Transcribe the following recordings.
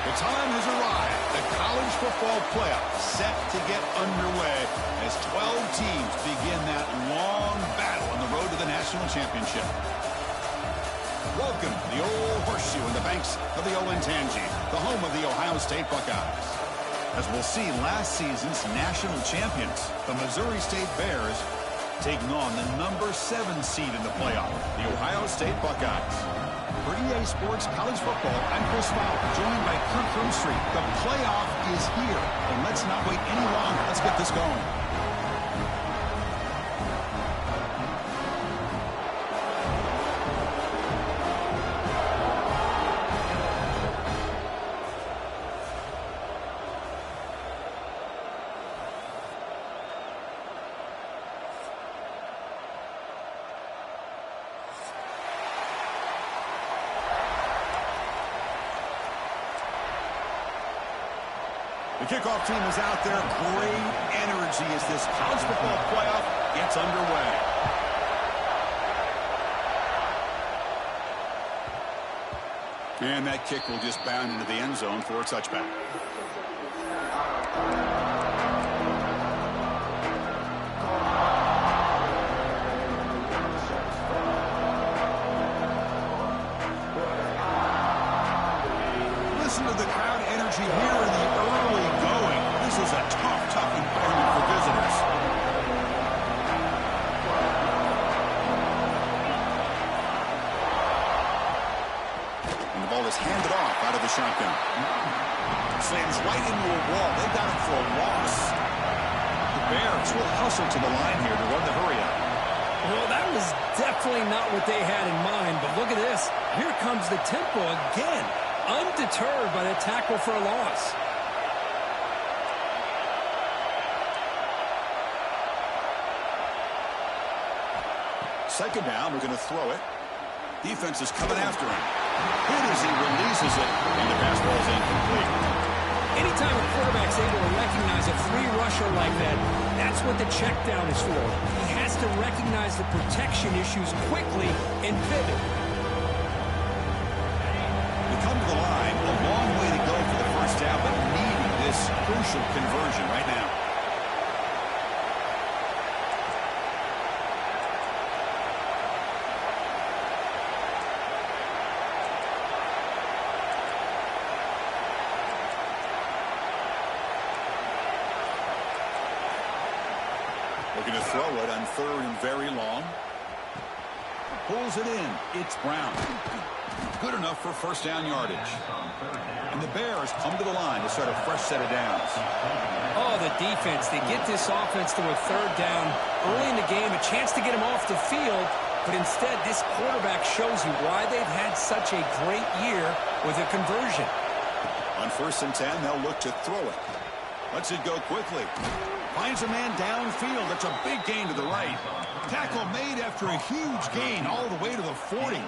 The time has arrived. The college football playoff set to get underway as 12 teams begin that long battle on the road to the national championship. Welcome to the old horseshoe in the banks of the Olentangy, the home of the Ohio State Buckeyes. As we'll see, last season's national champions, the Missouri State Bears, taking on the number 7 seed in the playoff, the Ohio State Buckeyes. For EA Sports College Football, I'm Chris Fowler, joined by Kirk Broomstreet. The playoff is here, and let's not wait any longer. Let's get this going. The kickoff team is out there. Great energy as this college football playoff gets underway. And that kick will just bound into the end zone for a touchback. Listen to the crowd energy here in the early going. This is a tough environment for visitors. And the ball is handed off out of the shotgun. Slams right into a wall. They got it for a loss. The Bears will hustle to the line here to run the hurry up. Well, that was definitely not what they had in mind, but look at this. Here comes the tempo again. Undeterred by the tackle for a loss. Second down, we're going to throw it. Defense is coming after him. Hit as he releases it, and the pass ball is incomplete. Anytime a quarterback's able to recognize a free rusher like that, that's what the check down is for. He has to recognize the protection issues quickly and pivot. Come to the line, a long way to go for the first down, but needing this crucial conversion right now. Looking to throw it on third and very long. Pulls it in. It's Brown. Good enough for first down yardage. And the Bears come to the line to start a fresh set of downs. Oh, the defense. They get this offense to a third down early in the game, a chance to get him off the field. But instead, this quarterback shows you why they've had such a great year with a conversion. On 1st and 10, they'll look to throw it. Lets it go quickly. Finds a man downfield. That's a big gain to the right. Tackle made after a huge gain all the way to the 40.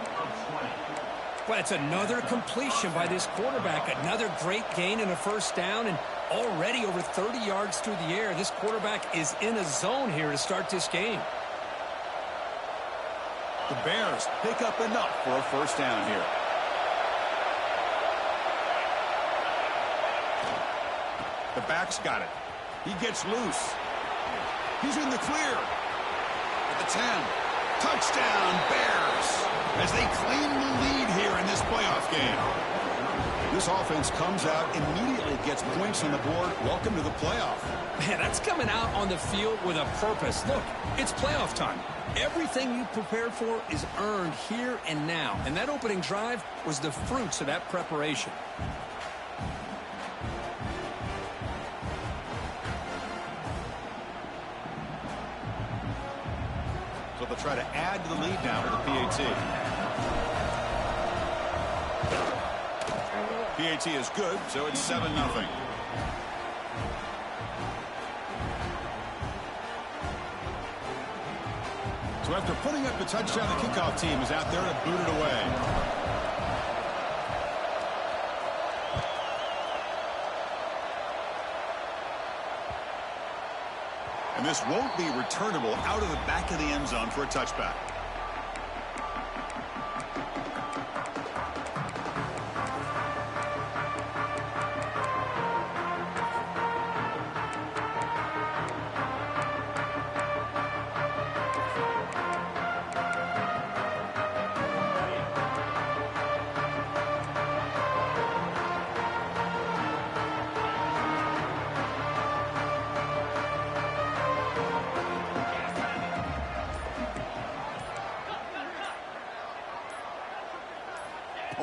Well, it's another completion by this quarterback. Another great gain and a first down, and already over 30 yards through the air. This quarterback is in a zone here to start this game. The Bears pick up enough for a first down here. The back's got it. He gets loose. He's in the clear. At the 10. Touchdown, Bears, as they claim the lead here in this playoff game. This offense comes out, immediately gets points on the board. Welcome to the playoff. Man, that's coming out on the field with a purpose. Look, it's playoff time. Everything you prepared for is earned here and now. And that opening drive was the fruits of that preparation. So they'll try to add to the lead now with the PAT. PAT is good, so it's 7-0. So after putting up the touchdown, the kickoff team is out there to boot it away. And this won't be returnable out of the back of the end zone for a touchback.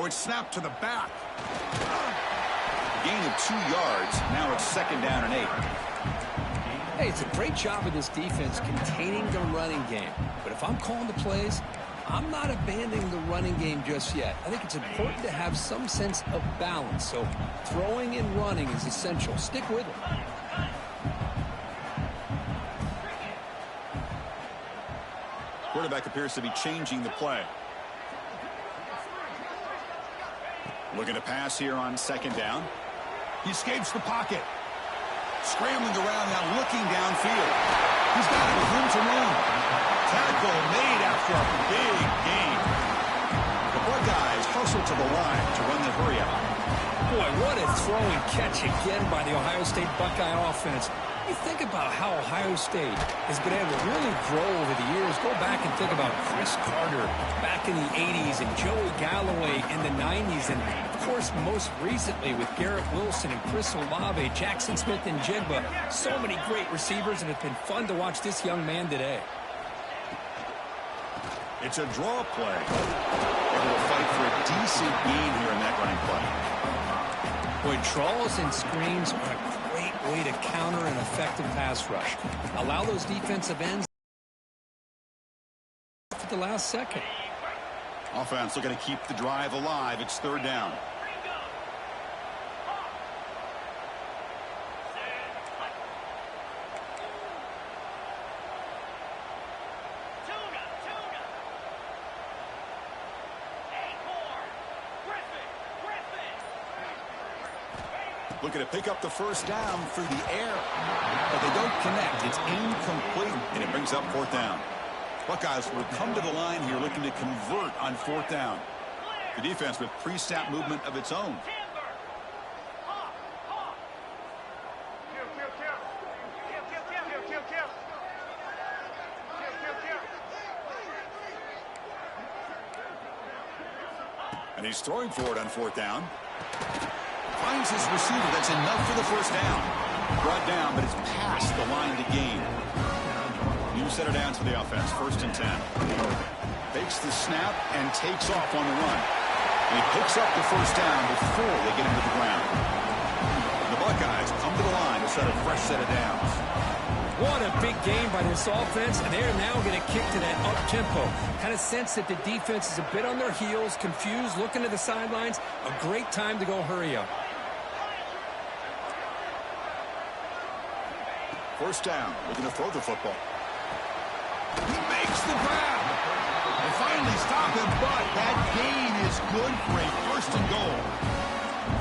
Oh, it's snapped to the back. Gain of 2 yards. Now it's 2nd down and 8. Hey, it's a great job of this defense containing the running game. But if I'm calling the plays, I'm not abandoning the running game just yet. I think it's important to have some sense of balance. So throwing and running is essential. Stick with it. Quarterback appears to be changing the play. Looking to pass here on 2nd down. He escapes the pocket. Scrambling around now, looking downfield. He's got it with room to run. Tackle made after a big gain. The Buckeyes hustle to the line to run the hurry out. Boy, what a throw and catch again by the Ohio State Buckeye offense. You think about how Ohio State has been able to really grow over the years. Go back and think about Chris Carter back in the 80s and Joey Galloway in the 90s. And, of course, most recently with Garrett Wilson and Chris Olave, Jackson Smith and Jigba. So many great receivers, and it's been fun to watch this young man today. It's a draw play. Able to fight for a decent gain here in that running play. Boy, draws and screens are a great way to counter an effective pass rush. Allow those defensive ends at the last second. Offense looking to keep the drive alive. It's 3rd down. Looking to pick up the 1st down through the air. But they don't connect. It's incomplete, and it brings up 4th down. Buckeyes will come to the line here looking to convert on 4th down. The defense with pre-snap movement of its own. And he's throwing for it on 4th down. Finds his receiver. That's enough for the 1st down. Brought down, but it's past the line to gain. New set of downs for the offense. 1st and 10. Fakes the snap and takes off on the run. And he picks up the 1st down before they get him to the ground. The Buckeyes come to the line to set a fresh set of downs. What a big game by this offense, and they're now going to kick to that up-tempo. Kind of sense that the defense is a bit on their heels, confused, looking to the sidelines. A great time to go hurry up. 1st down, looking to throw the football. He makes the grab. They finally stop him, but that gain is good for a 1st and goal.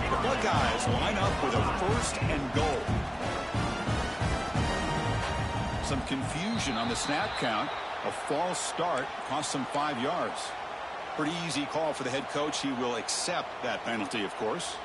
The Buckeyes line up with a 1st and goal. Some confusion on the snap count. A false start cost them 5 yards. Pretty easy call for the head coach. He will accept that penalty, of course.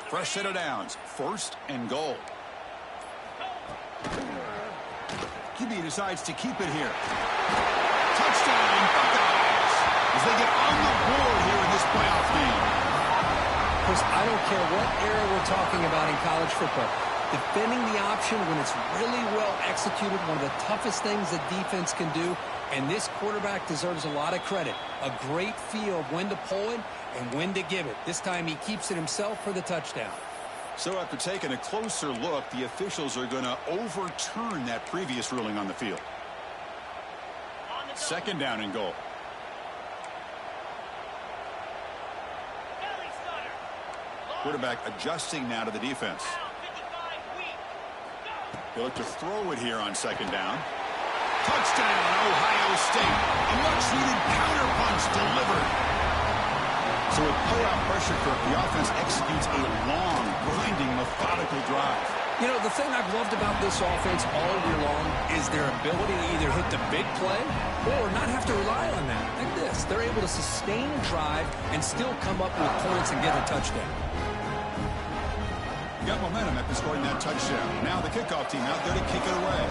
Fresh set of downs. 1st and goal. QB decides to keep it here. Touchdown, Buckeyes, as they get on the board here in this playoff game. Of course, I don't care what era we're talking about in college football. Defending the option when it's really well executed, one of the toughest things that defense can do, and this quarterback deserves a lot of credit. A great feel of when to pull it and when to give it. This time he keeps it himself for the touchdown. So after taking a closer look, the officials are going to overturn that previous ruling on the field. 2nd down and goal. Quarterback adjusting now to the defense. They look to throw it here on 2nd down. Touchdown, Ohio State. A much-needed counterpunch delivered. So with pull-out pressure, Kirk, the offense executes a long, grinding, methodical drive. You know, the thing I've loved about this offense all year long is their ability to either hit the big play or not have to rely on that. Like this, they're able to sustain a drive and still come up with points and get a touchdown. Got momentum after scoring that touchdown. Now the kickoff team out there to kick it away.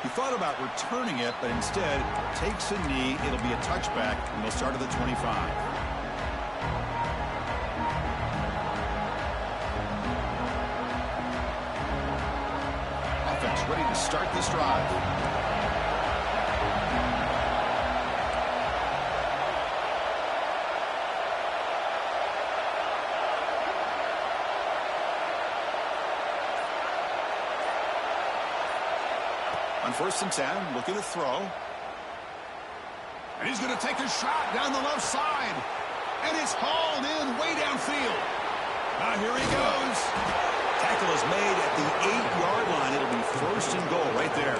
He thought about returning it, but instead takes a knee. It'll be a touchback, and they'll start at the 25. Offense ready to start this drive. On 1st and 10, looking to throw. And he's going to take a shot down the left side. And it's hauled in way downfield. Now here he goes. Tackle is made at the 8-yard line. It'll be 1st and goal right there.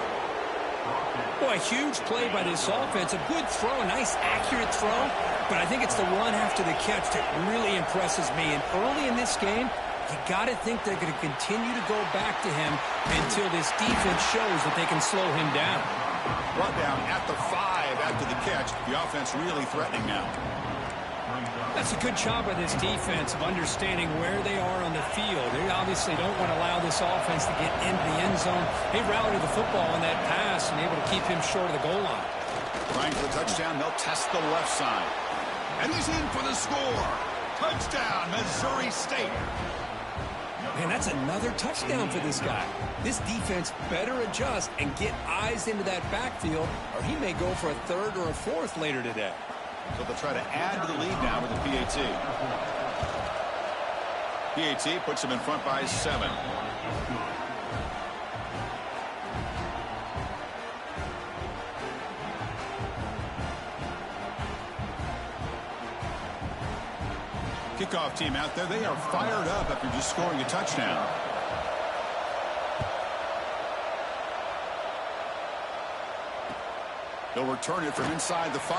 Boy, a huge play by this offense. A good throw, a nice accurate throw. But I think it's the run after the catch that really impresses me. And early in this game, you got to think they're going to continue to go back to him until this defense shows that they can slow him down. Brought down at the 5 after the catch. The offense really threatening now. That's a good job by this defense of understanding where they are on the field. They obviously don't want to allow this offense to get into the end zone. They rallied the football on that pass and able to keep him short of the goal line. Trying for the touchdown, they'll test the left side. And he's in for the score. Touchdown, Missouri State. Man, that's another touchdown for this guy. This defense better adjust and get eyes into that backfield, or he may go for a 3rd or a 4th later today. So they'll try to add to the lead now with the PAT. PAT puts him in front by 7. Kickoff team out there. They are fired up after just scoring a touchdown. They'll return it from inside the 5.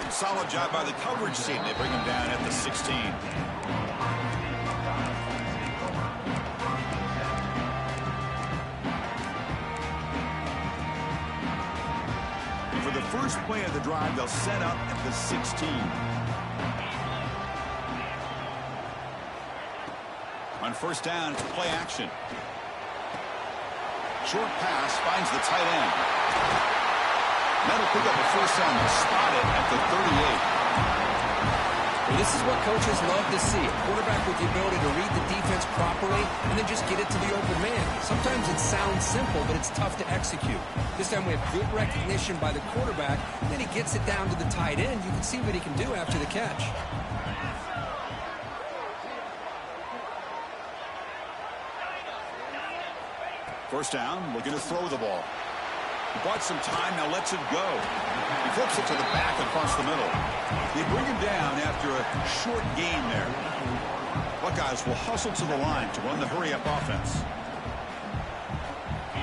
Solid job by the coverage team. They bring him down at the 16. And for the first play of the drive, they'll set up at the 16. On 1st down, it's play action. Short pass finds the tight end. That'll pick up a 1st down and spot it at the 38. Well, this is what coaches love to see. A quarterback with the ability to read the defense properly and then just get it to the open man. Sometimes it sounds simple, but it's tough to execute. This time we have good recognition by the quarterback. Then he gets it down to the tight end. You can see what he can do after the catch. First down, looking to throw the ball. He bought some time, now lets it go. He flips it to the back across the middle. They bring him down after a short gain there. Buckeyes will hustle to the line to run the hurry-up offense.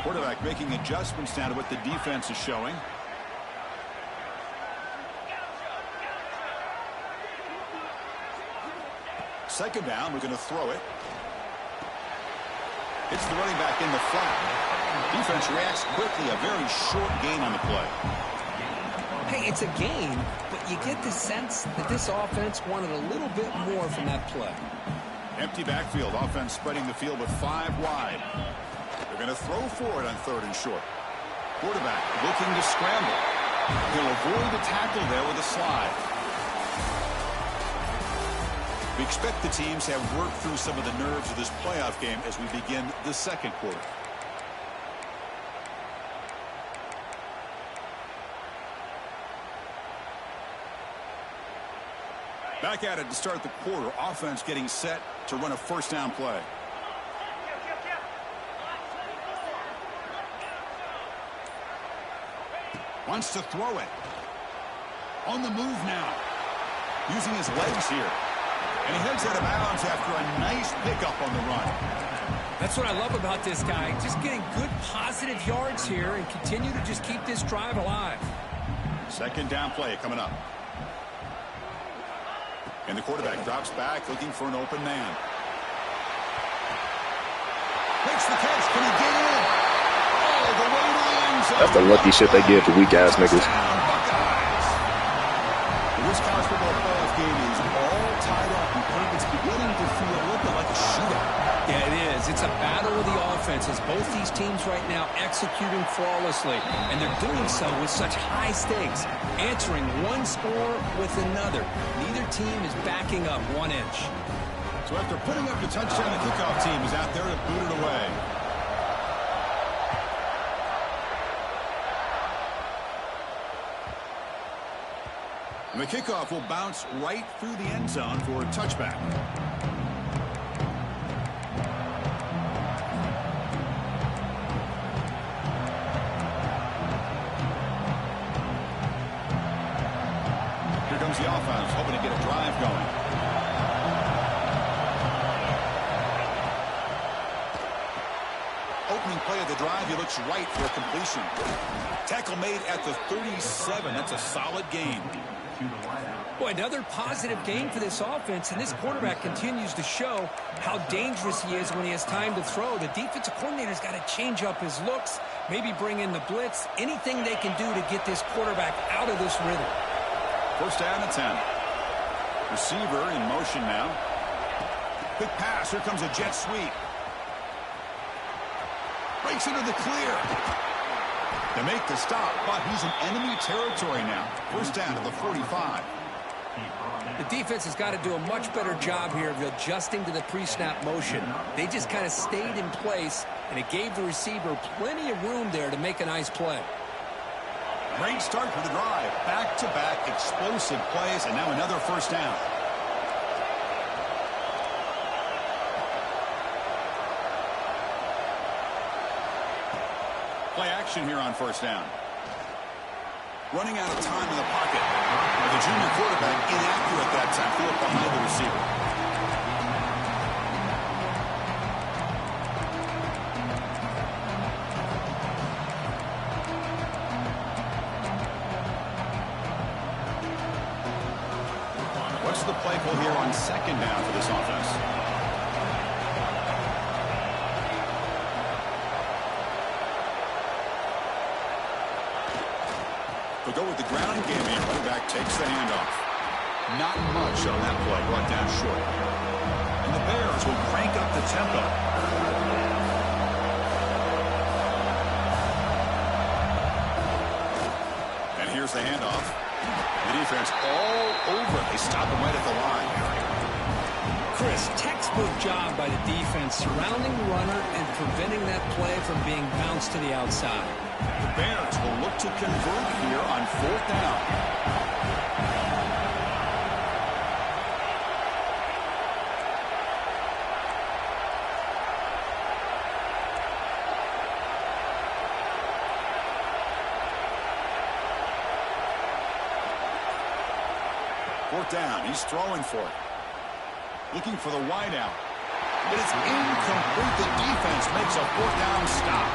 Quarterback making adjustments now to what the defense is showing. Second down, we're going to throw it. It's the running back in the flat. Defense reacts quickly. A very short gain on the play. Hey, it's a gain, but you get the sense that this offense wanted a little bit more from that play. Empty backfield. Offense spreading the field with 5 wide. They're going to throw for it on 3rd and short. Quarterback looking to scramble. He'll avoid the tackle there with a slide. We expect the teams to have worked through some of the nerves of this playoff game as we begin the 2nd quarter. Back at it to start the quarter. Offense getting set to run a 1st down play. Wants to throw it. On the move now. Using his legs here. And he heads out of bounds after a nice pickup on the run. That's what I love about this guy. Just getting good positive yards here and continue to just keep this drive alive. 2nd down play coming up. And the quarterback drops back looking for an open man. Makes the catch. Can he get in? All the way to the end zone. That's the lucky shit they give to weak ass niggas. This college football playoff game is all tied up. You think it's beginning to feel a little bit like a shootout. Yeah, it is. It's a battle of the offenses. Both these teams right now executing flawlessly, and they're doing so with such high stakes, answering one score with another. Neither team is backing up 1 inch. So after putting up the touchdown, the kickoff team is out there to boot it away. And the kickoff will bounce right through the end zone for a touchback. Here comes the offense, hoping to get a drive going. Opening play of the drive, he looks right for a completion. Tackle made at the 37. That's a solid gain. Boy, another positive gain for this offense, and this quarterback continues to show how dangerous he is when he has time to throw. The defensive coordinator's got to change up his looks, maybe bring in the blitz, anything they can do to get this quarterback out of this rhythm. First down and 10. Receiver in motion now. Quick pass. Here comes a jet sweep. Breaks into the clear. They make the stop, but he's in enemy territory now. First down to the 45. The defense has got to do a much better job here of adjusting to the pre-snap motion. They just kind of stayed in place, and it gave the receiver plenty of room there to make a nice play. Great start for the drive. Back-to-back explosive plays, and now another first down. Play action here on first down. Running out of time in the pocket. The junior quarterback inaccurate that time. Threw it behind the receiver. What's the play call here on second down for this offense? They'll go with the ground game here. Running back takes the handoff. Not much on that play. Brought down short. And the Bears will crank up the tempo. And here's the handoff. The defense all over. They stop him right at the line. Chris, textbook job by the defense surrounding the runner and preventing that play from being bounced to the outside. The Bears will look to convert here on fourth down. Fourth down. He's throwing for it. Looking for the wideout. But it's incomplete. The defense makes a fourth down stop.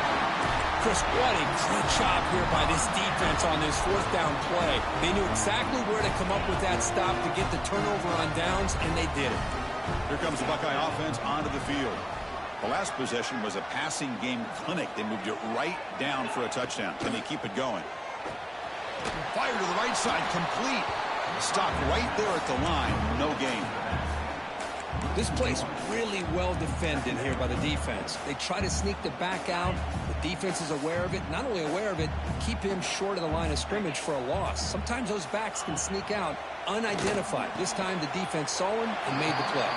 Chris, what a great job here by this defense on this fourth down play. They knew exactly where to come up with that stop to get the turnover on downs, and they did it. Here comes the Buckeye offense onto the field. The last possession was a passing game clinic. They moved it right down for a touchdown. Can they keep it going? Fire to the right side, complete. Stop right there at the line, no gain. This play's really well defended here by the defense. They try to sneak the back out. The defense is aware of it. Not only aware of it, keep him short of the line of scrimmage for a loss. Sometimes those backs can sneak out unidentified. This time the defense saw him and made the play.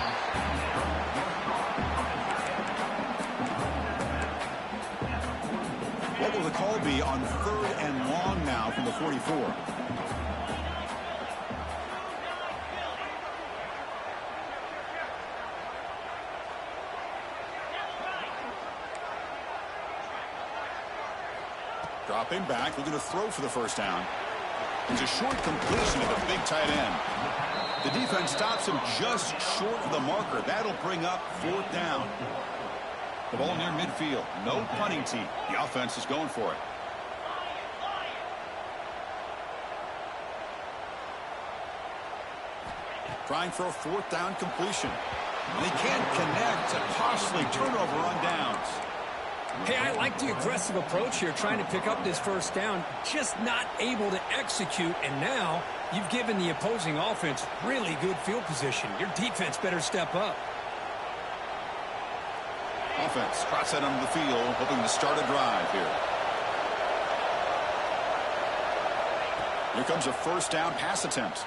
What will the call be on third and long now from the 44? Dropping back, looking to throw for the first down. It's a short completion to the big tight end. The defense stops him just short of the marker. That'll bring up fourth down. The ball near midfield. No punting team. The offense is going for it. Trying for a fourth down completion. And they can't connect. A costly turnover on downs. Hey, I like the aggressive approach here, trying to pick up this first down, just not able to execute, and now you've given the opposing offense really good field position. Your defense better step up. Offense trots that onto the field, hoping to start a drive here. Here comes a first down pass attempt.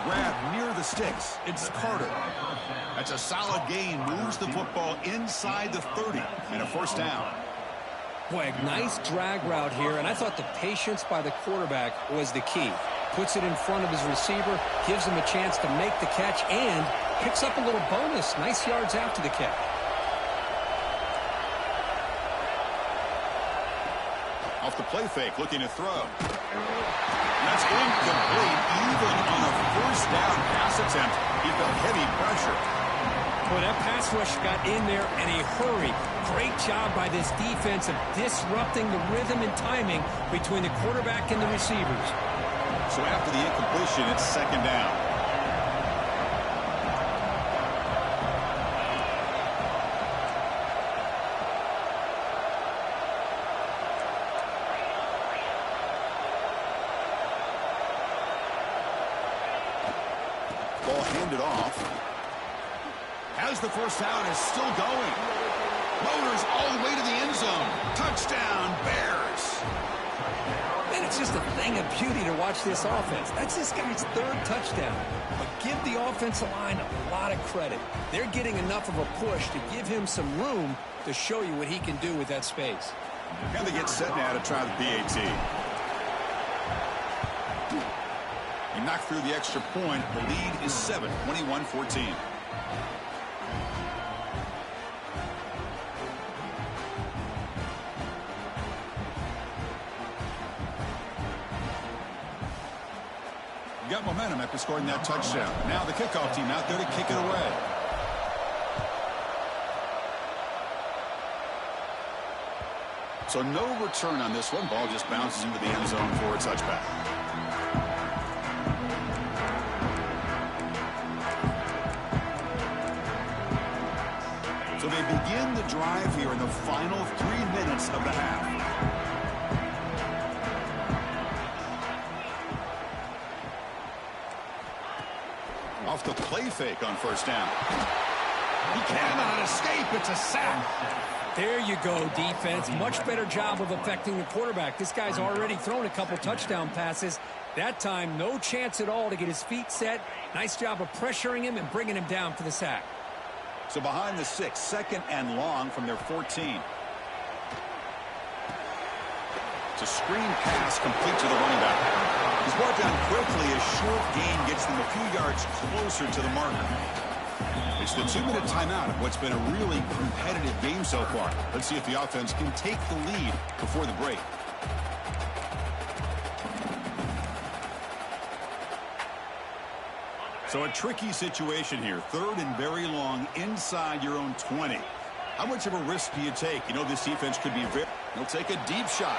Grab near the sticks. It's Carter. That's a solid gain. Moves the football inside the 30 and a first down. Boy, a nice drag route here, and I thought the patience by the quarterback was the key. Puts it in front of his receiver, gives him a chance to make the catch, and picks up a little bonus. Nice yards after the catch. Off the play fake, looking to throw. That's incomplete. Even on a first down pass attempt, he felt heavy pressure. Boy, that pass rush got in there in a hurry. Great job by this defense of disrupting the rhythm and timing between the quarterback and the receivers. So after the incompletion, it's second down. Ball handed off. Has the first down, is still going. Motors all the way to the end zone. Touchdown, Bears. And it's just a thing of beauty to watch this offense. That's this guy's third touchdown. But give the offensive line a lot of credit. They're getting enough of a push to give him some room to show you what he can do with that space. And they get set now to try the PAT. He knocked through the extra point. The lead is 7, 21-14. Got momentum after scoring that touchdown. Now the kickoff team out there to kick it away. So no return on this one. Ball just bounces into the end zone for a touchback. So they begin the drive here in the final 3 minutes of the half. Off the play fake on first down. He cannot escape. It's a sack. There you go, defense. Much better job of affecting the quarterback. This guy's already thrown a couple touchdown passes. That time, no chance at all to get his feet set. Nice job of pressuring him and bringing him down for the sack. So behind the 6, second and long from their 14. It's a screen pass complete to the running back. He's brought down quickly. A short gain gets them a few yards closer to the marker. It's the 2-minute timeout of what's been a really competitive game so far. Let's see if the offense can take the lead before the break. So a tricky situation here. Third and very long inside your own 20. How much of a risk do you take? You know this defense could be very... He'll take a deep shot.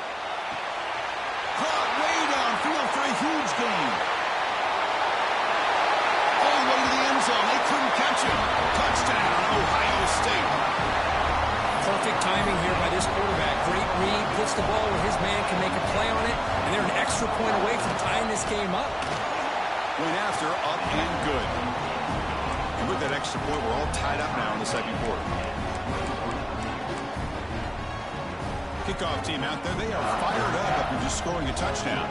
Caught way downfield for a huge gain. All the way to the end zone. They couldn't catch him. Touchdown, Ohio State. Perfect timing here by this quarterback. Great read. Puts the ball where his man can make a play on it. And they're an extra point away from tying this game up. Went after, up and good. And with that extra point, we're all tied up now in the second quarter. Kickoff team out there, they are fired up after just scoring a touchdown.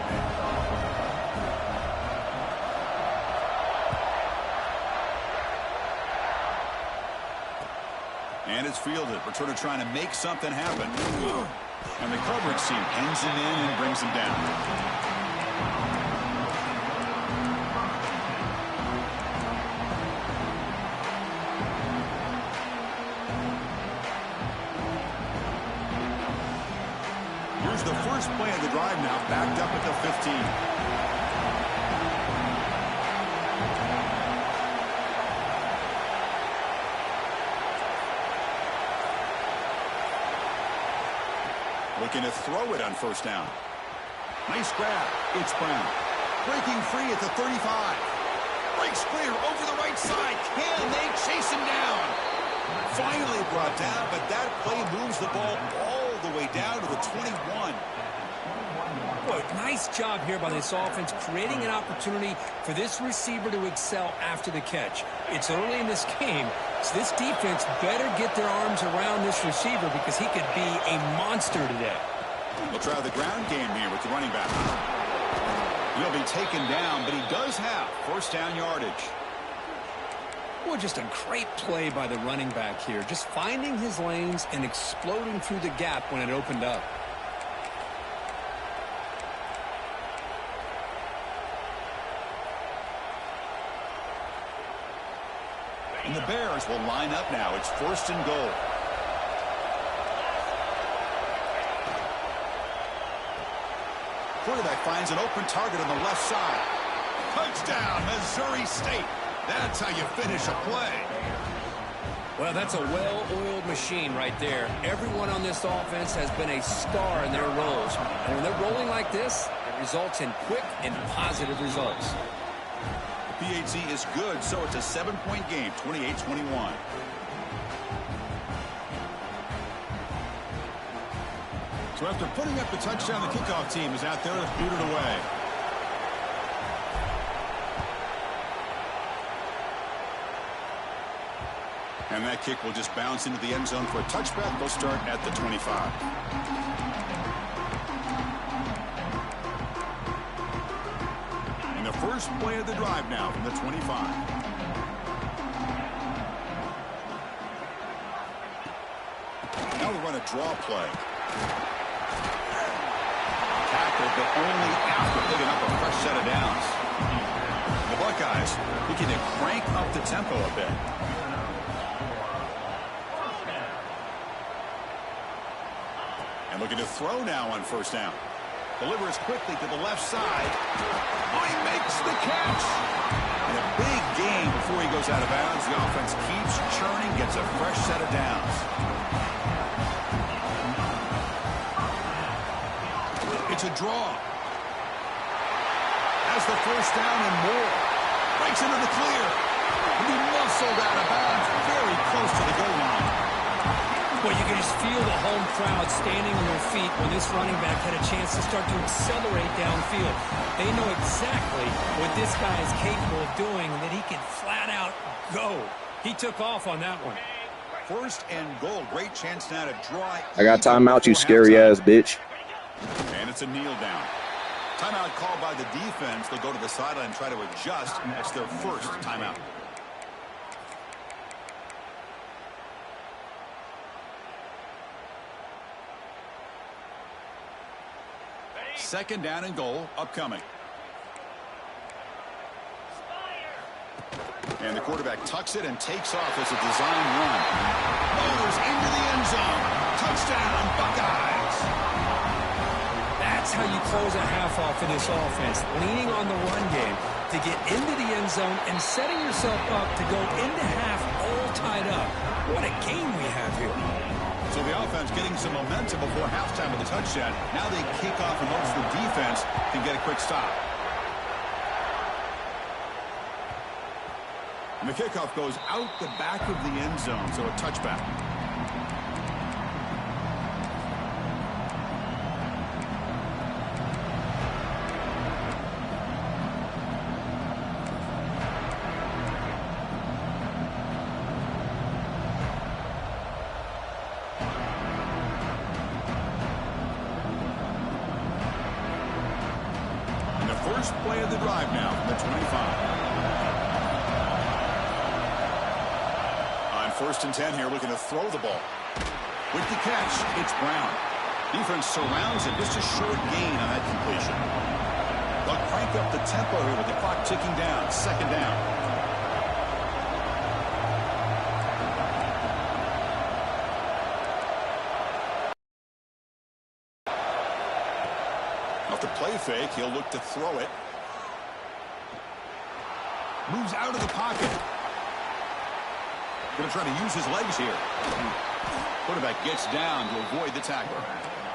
And it's fielded. Returner trying to make something happen. And the coverage team pins him in and brings him down. Here's the first play of the drive now, backed up at the 15. Looking to throw it on first down. Nice grab. It's Brown. Breaking free at the 35. Breaks clear over the right side. Can they chase him down? Finally brought down, but that play moves the ball all the way down to the 21. Boy, nice job here by this offense, creating an opportunity for this receiver to excel after the catch. It's early in this game, so this defense better get their arms around this receiver because he could be a monster today. We'll try the ground game here with the running back. He'll be taken down, but he does have first down yardage. Well, just a great play by the running back here, just finding his lanes and exploding through the gap when it opened up. And the Bears will line up now. It's first and goal. Quarterback finds an open target on the left side. Touchdown, Missouri State. That's how you finish a play. Well, that's a well-oiled machine right there. Everyone on this offense has been a star in their roles. And when they're rolling like this, it results in quick and positive results. PAT is good, so it's a 7-point game, 28-21. So after putting up the touchdown, the kickoff team is out there to boot it away. And that kick will just bounce into the end zone for a touchback. They'll start at the 25. And the first play of the drive now from the 25. Now we run a draw play. Tackle, but only after picking up a fresh set of downs. The Buckeyes looking to crank up the tempo a bit. And looking to throw now on first down. Delivers quickly to the left side. Oh, he makes the catch. And a big gain before he goes out of bounds. The offense keeps churning, gets a fresh set of downs. It's a draw. Has the first down and more. Breaks into the clear. And he muscled out of bounds very close to the goal line. Well, you can just feel the home crowd standing on their feet when this running back had a chance to start to accelerate downfield. They know exactly what this guy is capable of doing, that he can flat out go. He took off on that one. First and goal. Great chance now to draw. I got timeout, you scary ass bitch. And it's a kneel down. Timeout called by the defense. They'll go to the sideline and try to adjust. That's their first timeout. Second down and goal upcoming. And the quarterback tucks it and takes off as a design run. Motors into the end zone. Touchdown, Buckeyes. That's how you close a half off for this offense, leaning on the run game to get into the end zone and setting yourself up to go into half all tied up. What a game we have here. So the offense getting some momentum before halftime with a touchdown. Now they kick off in hopes the defense can get a quick stop. And the kickoff goes out the back of the end zone, so a touchback. First play of the drive now from the 25. On first and 10 here, looking to throw the ball. With the catch, it's Brown. Defense surrounds him. Just a short gain on that completion. They'll crank up the tempo here with the clock ticking down. Second down. Off the play fake, he'll look to throw it. Moves out of the pocket. Going to try to use his legs here. Quarterback gets down to avoid the tackle.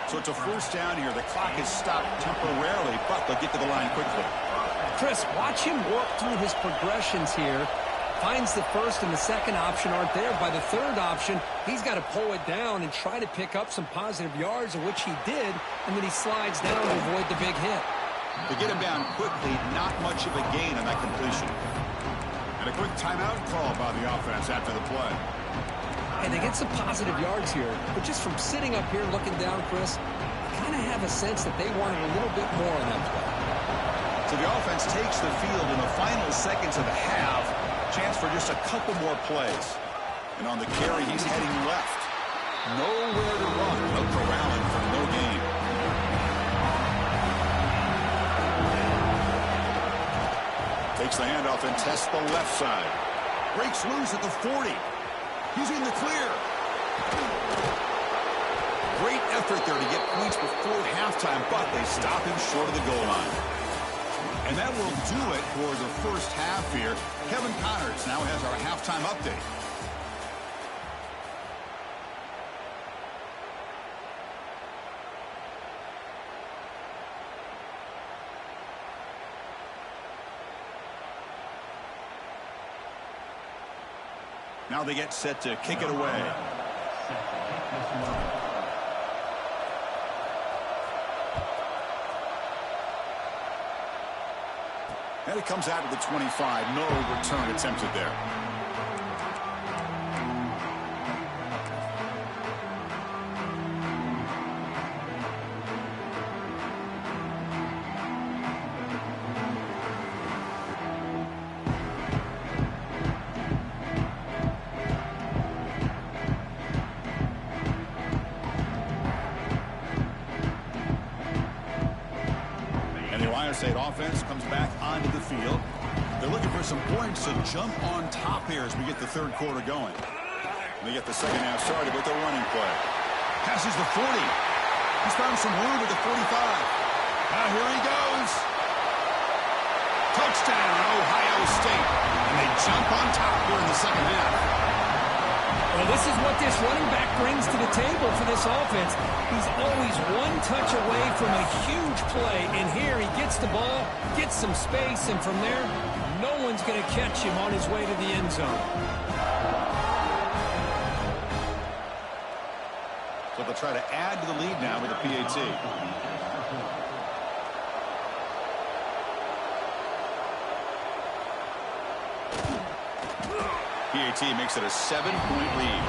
So it's a first down here. The clock is stopped temporarily, but they'll get to the line quickly. Chris, watch him work through his progressions here Finds the first and the second option aren't there. By the third option, he's got to pull it down and try to pick up some positive yards, of which he did, and then he slides down to avoid the big hit. To get him down quickly, not much of a gain on that completion. And a quick timeout call by the offense after the play. And they get some positive yards here, but just from sitting up here looking down, Chris, I kind of have a sense that they wanted a little bit more on that play. So the offense takes the field in the final seconds of the half. Chance for just a couple more plays. And on the carry, he's heading left. Nowhere to run. No corralling for no gain. Takes the handoff and tests the left side. Breaks loose at the 40. He's in the clear. Great effort there to get points before halftime, but they stop him short of the goal line. And that will do it for the first half here. Kevin Connors now has our halftime update. Now they get set to kick it away. And it comes out to the 25. No return attempted there. State offense comes back onto the field. They're looking for some points to jump on top here as we get the third quarter going. They get the second half started with a running play. Passes the 40. He's found some room at the 45. Now here he goes. Touchdown, Ohio State. And they jump on top here in the second half. Well, this is what this running back brings to the table for this offense. He's always one touch away from a huge play. And here he gets the ball, gets some space, and from there, no one's going to catch him on his way to the end zone. So they'll try to add to the lead now with a PAT. PAT makes it a 7-point lead.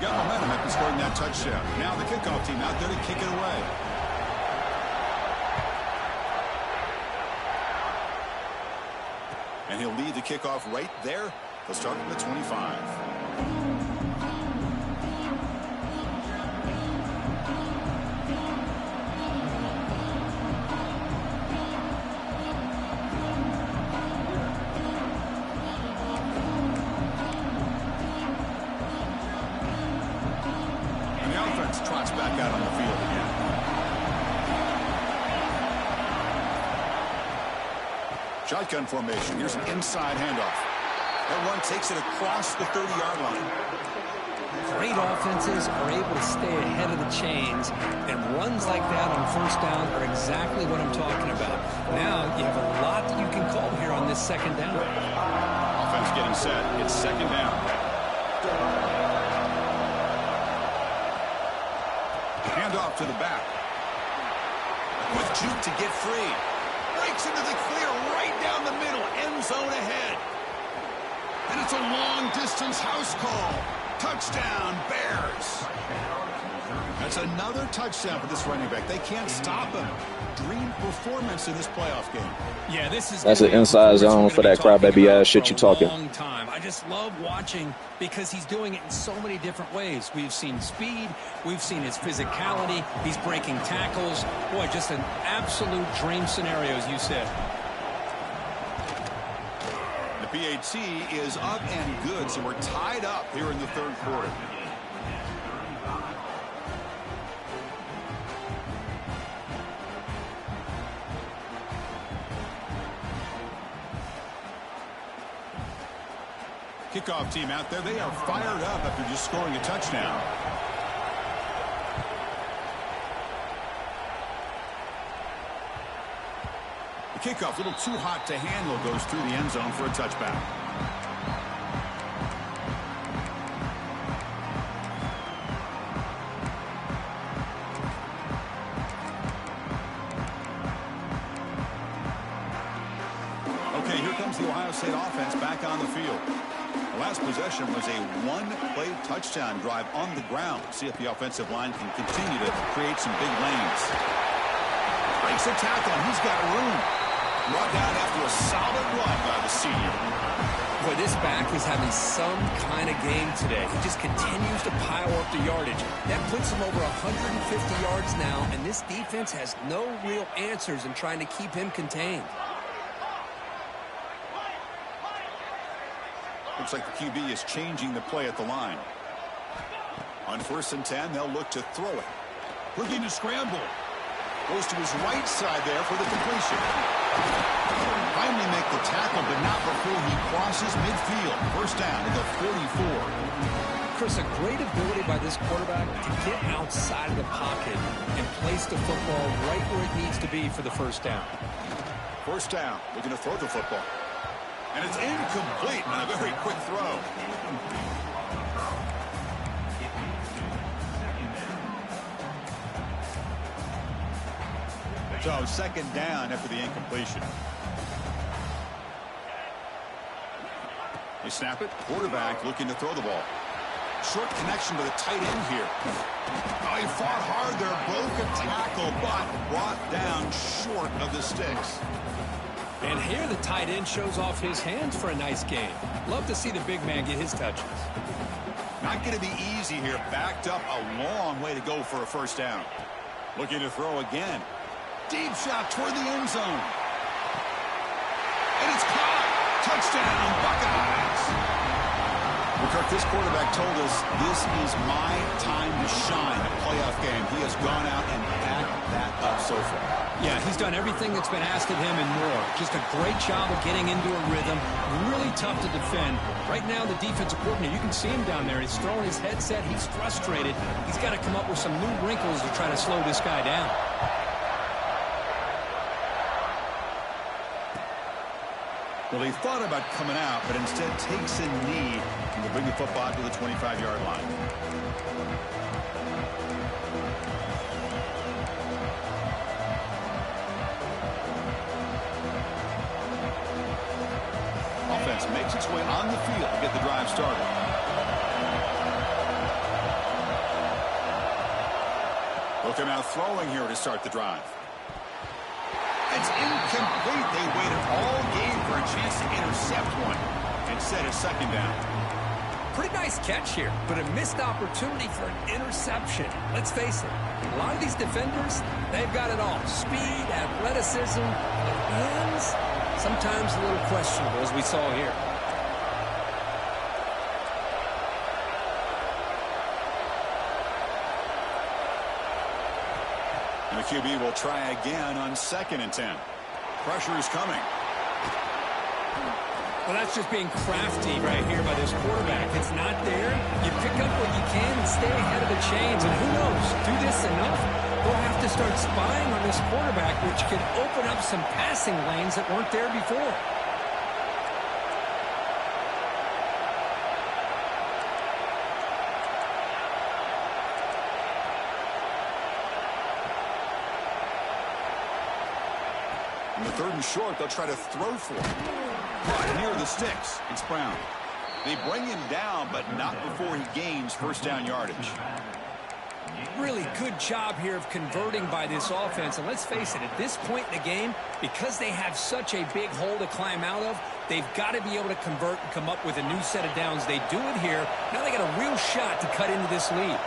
Got momentum after scoring that touchdown. Now the kickoff team out there to kick it away. And he'll lead the kickoff right there. They'll start from the 25. Trots back out on the field again. Shotgun formation. Here's an inside handoff. That run takes it across the 30-yard line. Great offenses are able to stay ahead of the chains, and runs like that on first down are exactly what I'm talking about. Now you have a lot that you can call here on this second down. Offense getting set. It's second down. Handoff to the back. With juke to get free. Breaks into the clear right down the middle. End zone ahead. And it's a long-distance house call. Touchdown, Bears. That's another touchdown for this running back. They can't stop him. Dream performance in this playoff game. Yeah, that's an inside zone for that crybaby ass shit you talking. I just love watching because he's doing it in so many different ways. We've seen speed. We've seen his physicality. He's breaking tackles. Boy, just an absolute dream scenario, as you said. The PAT is up and good, so we're tied up here in the third quarter. Kickoff team out there. They are fired up after just scoring a touchdown. kickoff, a little too hot to handle, goes through the end zone for a touchback. Okay, here comes the Ohio State offense back on the field. The last possession was a one-play touchdown drive on the ground. See if the offensive line can continue to create some big lanes. Breaks a tackle, and he's got room. Brought down after a solid run by the senior. Boy, this back is having some kind of game today. He just continues to pile up the yardage. That puts him over 150 yards now, and this defense has no real answers in trying to keep him contained. Looks like the QB is changing the play at the line. On 1st and 10, they'll look to throw it. Looking to scramble. Goes to his right side there for the completion. Finally make the tackle, but not before he crosses midfield. First down at the 44. Chris, a great ability by this quarterback to get outside of the pocket and place the football right where it needs to be for the first down. First down, looking to throw the football. And it's incomplete on a very quick throw. So, second down after the incompletion. They snap it. Quarterback looking to throw the ball. Short connection to the tight end here. Oh, he fought hard there. Broke a tackle, but brought down short of the sticks. And here the tight end shows off his hands for a nice game. Love to see the big man get his touches. Not going to be easy here. Backed up a long way to go for a first down. Looking to throw again. Deep shot toward the end zone. And it's caught. Touchdown, Buckeyes. Well, Kirk, this quarterback told us this is my time to shine. A playoff game. He has gone out and backed that up so far. Yeah, he's done everything that's been asked of him and more. Just a great job of getting into a rhythm. Really tough to defend. Right now, the defensive coordinator, you can see him down there. He's throwing his headset. He's frustrated. He's got to come up with some new wrinkles to try to slow this guy down. Well, he thought about coming out, but instead takes a knee and will bring the football to the 25-yard line. Offense makes its way on the field to get the drive started. Looking out throwing here to start the drive. It's incomplete. They waited all game for a chance to intercept one. Instead, it's second down. Pretty nice catch here, but a missed opportunity for an interception. Let's face it, a lot of these defenders, they've got it all. Speed, athleticism, but hands, sometimes a little questionable, as we saw here. And the QB will try again on 2nd and 10. Pressure is coming. Well, that's just being crafty right here by this quarterback. It's not there. You pick up what you can and stay ahead of the chains. And who knows, do this enough, we'll have to start spying on this quarterback, which can open up some passing lanes that weren't there before. On the 3rd and short, they'll try to throw for it. But near the sticks, it's Brown. They bring him down, but not before he gains first down yardage. Really good job here of converting by this offense. And let's face it, at this point in the game, because they have such a big hole to climb out of, they've got to be able to convert and come up with a new set of downs. They do it here. Now they got a real shot to cut into this lead.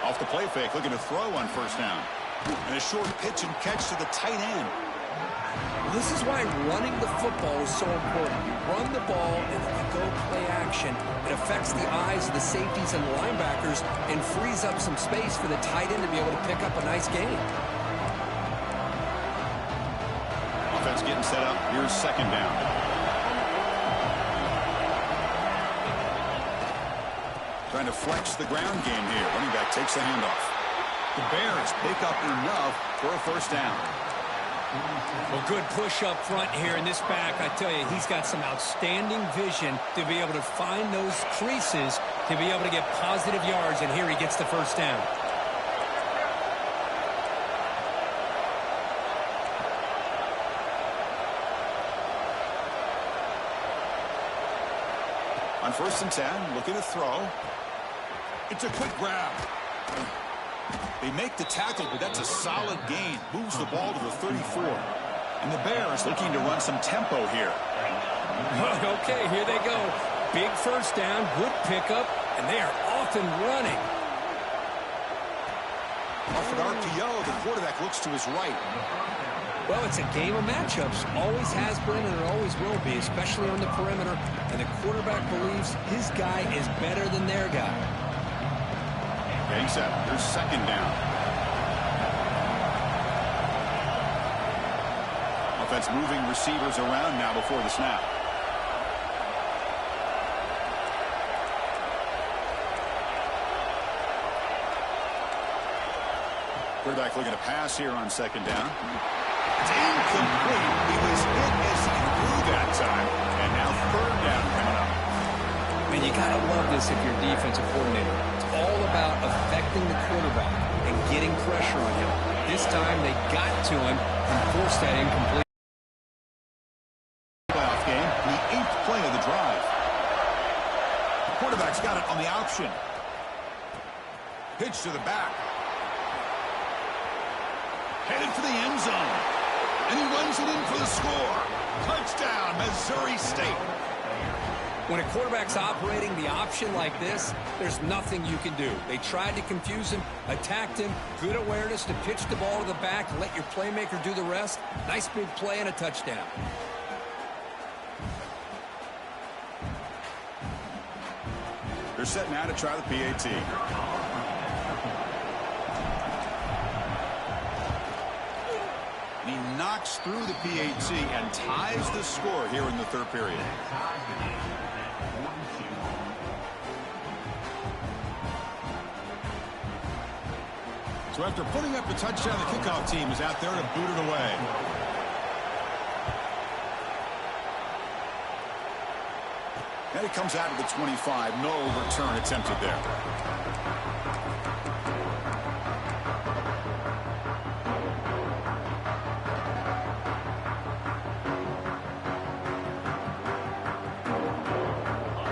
Off the play fake, looking to throw on first down. And a short pitch and catch to the tight end. This is why running the football is so important. You run the ball and then you go play action. It affects the eyes of the safeties and the linebackers and frees up some space for the tight end to be able to pick up a nice gain. Offense getting set up. Here's second down. Trying to flex the ground game here. Running back takes the handoff. The Bears pick up enough for a first down. Well, good push up front here in this back. I tell you, he's got some outstanding vision to be able to find those creases to be able to get positive yards, and here he gets the first down. On 1st and 10, looking to throw. It's a quick grab. They make the tackle, but that's a solid gain. Moves the ball to the 34. And the Bears looking to run some tempo here. Okay, here they go. Big first down, good pickup, and they are off and running. Off an RPO, the quarterback looks to his right. Well, it's a game of matchups. Always has been and it always will be, especially on the perimeter. And the quarterback believes his guy is better than their guy. Getting set. There's 2nd down. Offense moving receivers around now before the snap. Quarterback looking to pass here on 2nd down. It's incomplete. He was hit as he threw that time. And now 3rd down coming up. Man, you got to love this if you're a defensive coordinator. It's all about affecting the quarterback and getting pressure on him. This time they got to him and forced that incomplete. Playoff game, the 8th play of the drive. The quarterback's got it on the option. Pitch to the back. Headed for the end zone. And he runs it in for the score. Touchdown, Missouri State. When a quarterback's operating the option like this, there's nothing you can do. They tried to confuse him, attacked him, good awareness to pitch the ball to the back, let your playmaker do the rest. Nice big play and a touchdown. They're set now to try the PAT. And he knocks through the PAT and ties the score here in the 3rd period. So after putting up a touchdown, the kickoff team is out there to boot it away. And it comes out of the 25. No return attempted there.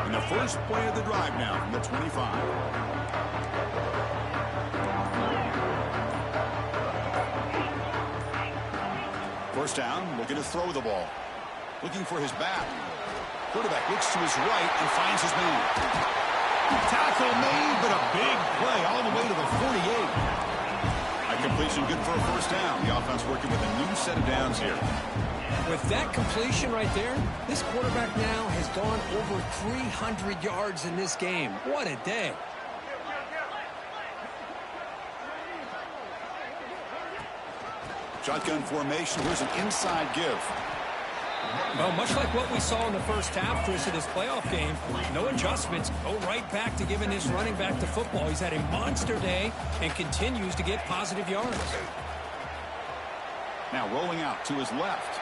And the first play of the drive now from the 25. First down, looking to throw the ball. Looking for his back. Quarterback looks to his right and finds his man. Tackle made, but a big play all the way to the 48. A completion good for a first down. The offense working with a new set of downs here. With that completion right there, this quarterback now has gone over 300 yards in this game. What a day. Shotgun formation. Here's an inside give. Well, much like what we saw in the first half, Chris, of this playoff game, no adjustments. Go right back to giving his running back to football. He's had a monster day and continues to get positive yards. Now rolling out to his left.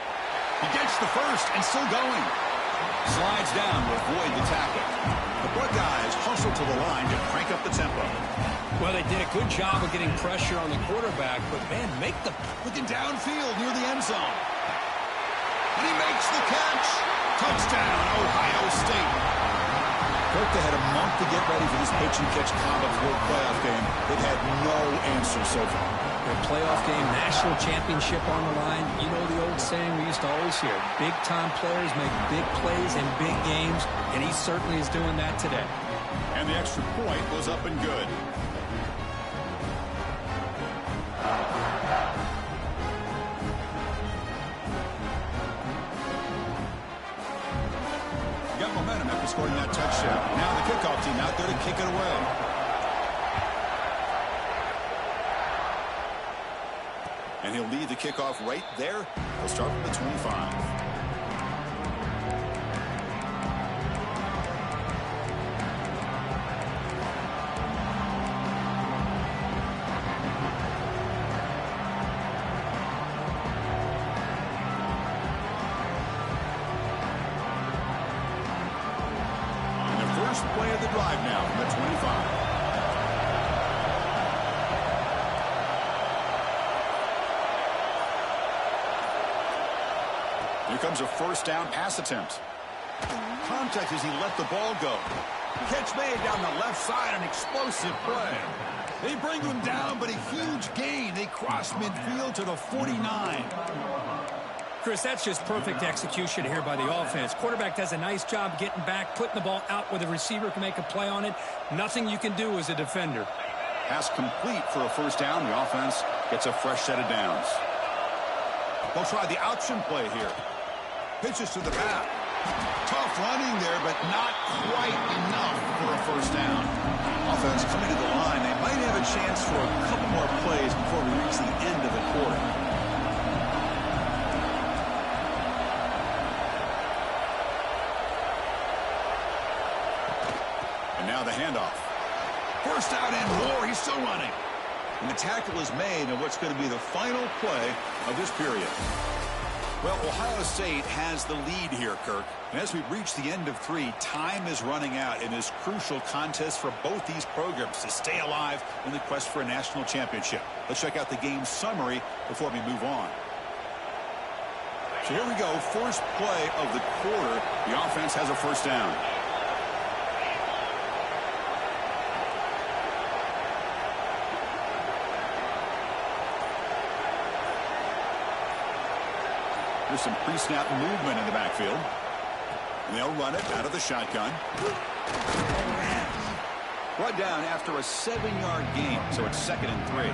He gets the first and still going. Slides down to avoid the tackle. The Buckeyes hustle to the line to crank up the tempo. Well, they did a good job of getting pressure on the quarterback, but, man, make the... Looking downfield near the end zone. And he makes the catch. Touchdown, Ohio State. Kirk, they had a month to get ready for this pitch-and-catch combo for a playoff game. They've had no answer so far. A playoff game, national championship on the line. You know the old saying we used to always hear. Big-time players make big plays in big games, and he certainly is doing that today. And the extra point was up and good. Got momentum after scoring that touchdown. Now the kickoff team out there to kick it away. And he'll lead the kickoff right there. He'll start from the 25. play of the drive now from the 25. Here comes a first down pass attempt. Contact as he let the ball go. Catch made down the left side, an explosive play. They bring him down, but a huge gain. They cross midfield to the 49. Chris, that's just perfect execution here by the offense. Quarterback does a nice job getting back, putting the ball out where the receiver can make a play on it. Nothing you can do as a defender. Pass complete for a first down. The offense gets a fresh set of downs. They'll try the option play here. Pitches to the back. Tough running there, but not quite enough for a first down. Offense coming to the line. They might have a chance for a couple more plays before we reach the end of the quarter. And now the handoff. First out and more. He's still running. And the tackle is made on what's going to be the final play of this period. Well, Ohio State has the lead here, Kirk. And as we reach the end of 3, time is running out in this crucial contest for both these programs to stay alive in the quest for a national championship. Let's check out the game summary before we move on. So here we go. First play of the quarter. The offense has a first down. There's some pre-snap movement in the backfield. And they'll run it out of the shotgun. Brought down after a 7-yard gain, so it's 2nd and 3.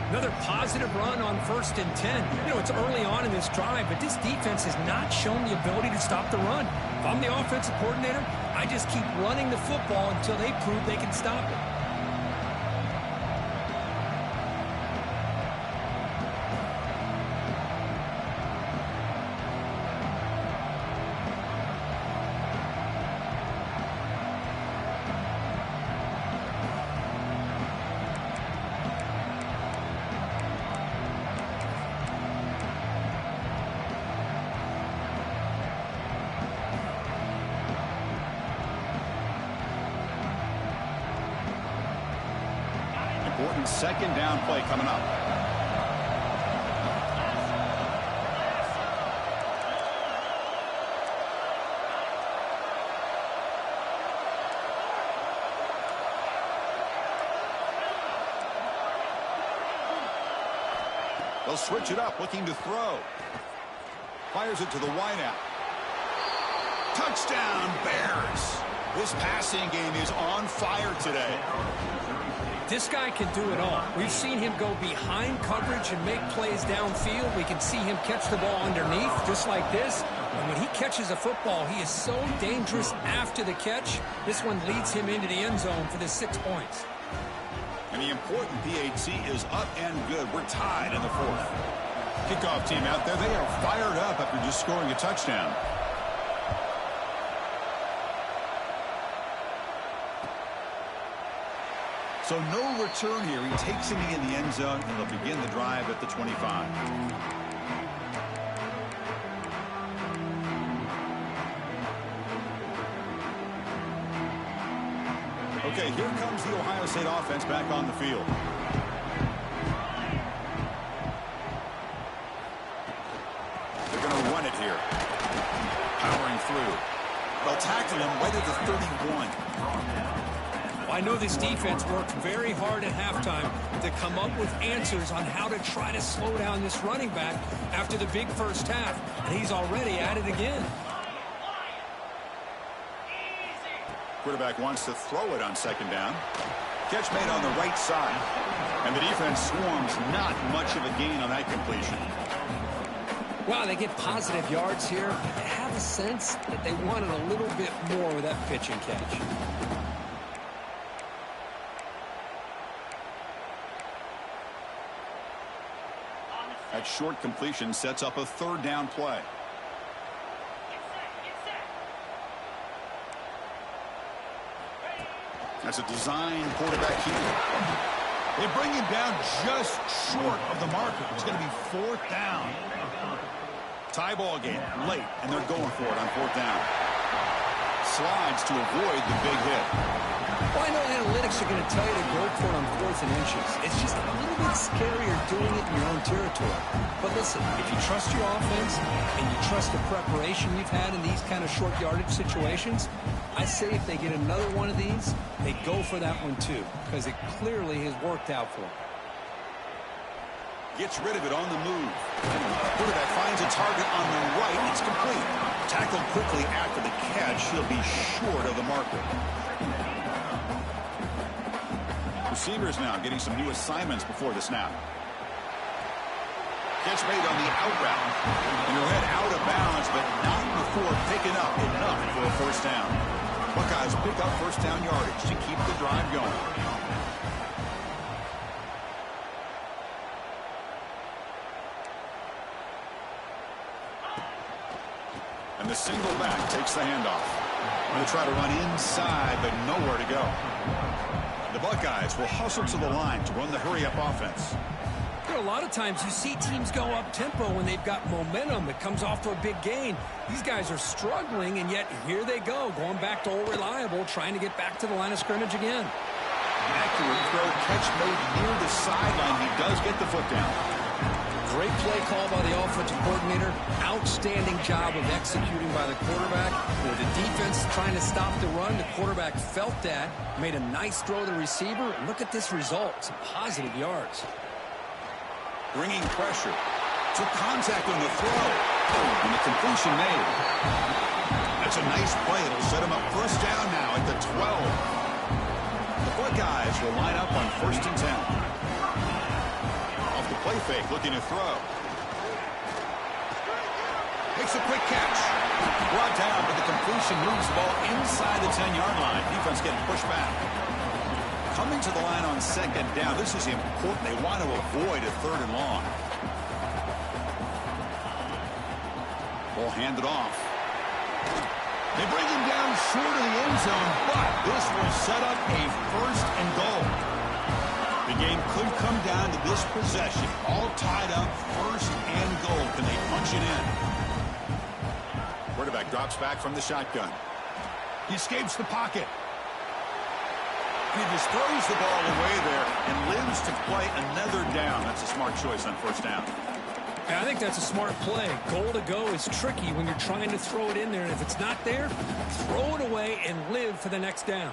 Another positive run on 1st and 10. You know, it's early on in this drive, but this defense has not shown the ability to stop the run. If I'm the offensive coordinator, I just keep running the football until they prove they can stop it. Important 2nd down play coming up. They'll switch it up, looking to throw. Fires it to the wideout. Touchdown, Bears. This passing game is on fire today. This guy can do it all. We've seen him go behind coverage and make plays downfield. We can see him catch the ball underneath, just like this. And when he catches a football, he is so dangerous after the catch. This one leads him into the end zone for the 6 points. And the important PAT is up and good. We're tied in the 4th. Kickoff team out there. They are fired up after just scoring a touchdown. So no return here. He takes him in the end zone, and they'll begin the drive at the 25. Okay, here comes the Ohio State offense back on the field. They're going to run it here. Powering through. They'll tackle him right at the 31. I know this defense worked very hard at halftime to come up with answers on how to try to slow down this running back after the big first half. And he's already at it again. Quarterback wants to throw it on 2nd down. Catch made on the right side. And the defense swarms, not much of a gain on that completion. Wow, they get positive yards here. I have a sense that they wanted a little bit more with that pitch and catch. That short completion sets up a 3rd down play. That's a design quarterback keeper. They bring him down just short of the marker. It's going to be 4th down. Tie ball game late, and they're going for it on 4th down. Slides to avoid the big hit. Well, I know analytics are going to tell you to go for it on 4th and inches. It's just a little bit scarier doing it in your own territory. But listen, if you trust your offense and you trust the preparation you've had in these kind of short yardage situations, I say if they get another one of these, they go for that one too, because it clearly has worked out for them. Gets rid of it on the move. Quarterback finds a target on the right. It's complete. Tackled quickly after the catch. He'll be short of the marker. Receivers now getting some new assignments before the snap. Catch made on the out route. And he'll head out of bounds, but not before picking up enough for a first down. Buckeyes pick up first down yardage to keep the drive going. And the single back takes the handoff. Going to try to run inside, but nowhere to go. The Buckeyes will hustle to the line to run the hurry-up offense. You know, a lot of times you see teams go up-tempo when they've got momentum that comes off to a big gain. These guys are struggling, and yet here they go, going back to old reliable, trying to get back to the line of scrimmage again. Accurate throw, catch made near the sideline. He does get the foot down. Great play call by the offensive coordinator. Outstanding job of executing by the quarterback. With the defense trying to stop the run, the quarterback felt that, made a nice throw to the receiver. And look at this result, some positive yards. Bringing pressure. Took contact on the throw. And the completion made. That's a nice play. It'll set him up first down now at the 12. The Buckeyes will line up on 1st and 10. Play fake, looking to throw. Makes a quick catch. Brought down, but the completion moves the ball inside the 10-yard line. Defense getting pushed back. Coming to the line on 2nd down. This is important. They want to avoid a 3rd and long. Ball handed off. They bring him down short of the end zone, but this will set up a 1st and goal. The game could come down to this possession. All tied up, 1st and goal. Can they punch it in? Quarterback drops back from the shotgun. He escapes the pocket. He just throws the ball away there and lives to play another down. That's a smart choice on 1st down. Yeah, I think that's a smart play. Goal to go is tricky when you're trying to throw it in there. And if it's not there, throw it away and live for the next down.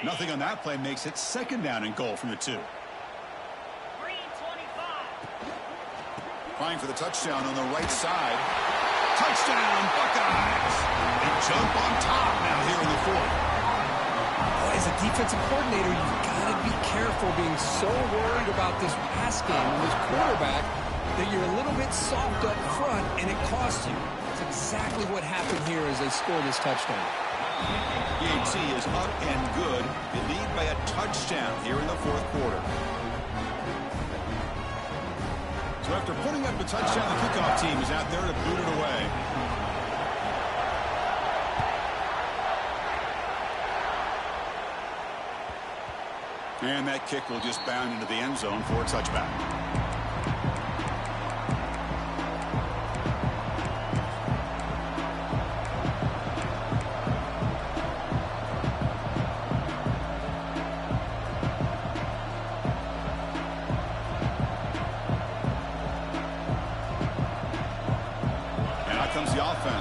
Nothing on that play makes it 2nd down and goal from the 2. Trying for the touchdown on the right side. Touchdown, Buckeyes! They jump on top now here in the 4th. Well, as a defensive coordinator, you've got to be careful being so worried about this pass game and this quarterback that you're a little bit soft up front and it costs you. That's exactly what happened here as they score this touchdown. EAT is up and good. They lead by a touchdown here in the 4th quarter. So after putting up a touchdown, the kickoff team is out there to boot it away. And that kick will just bound into the end zone for a touchback.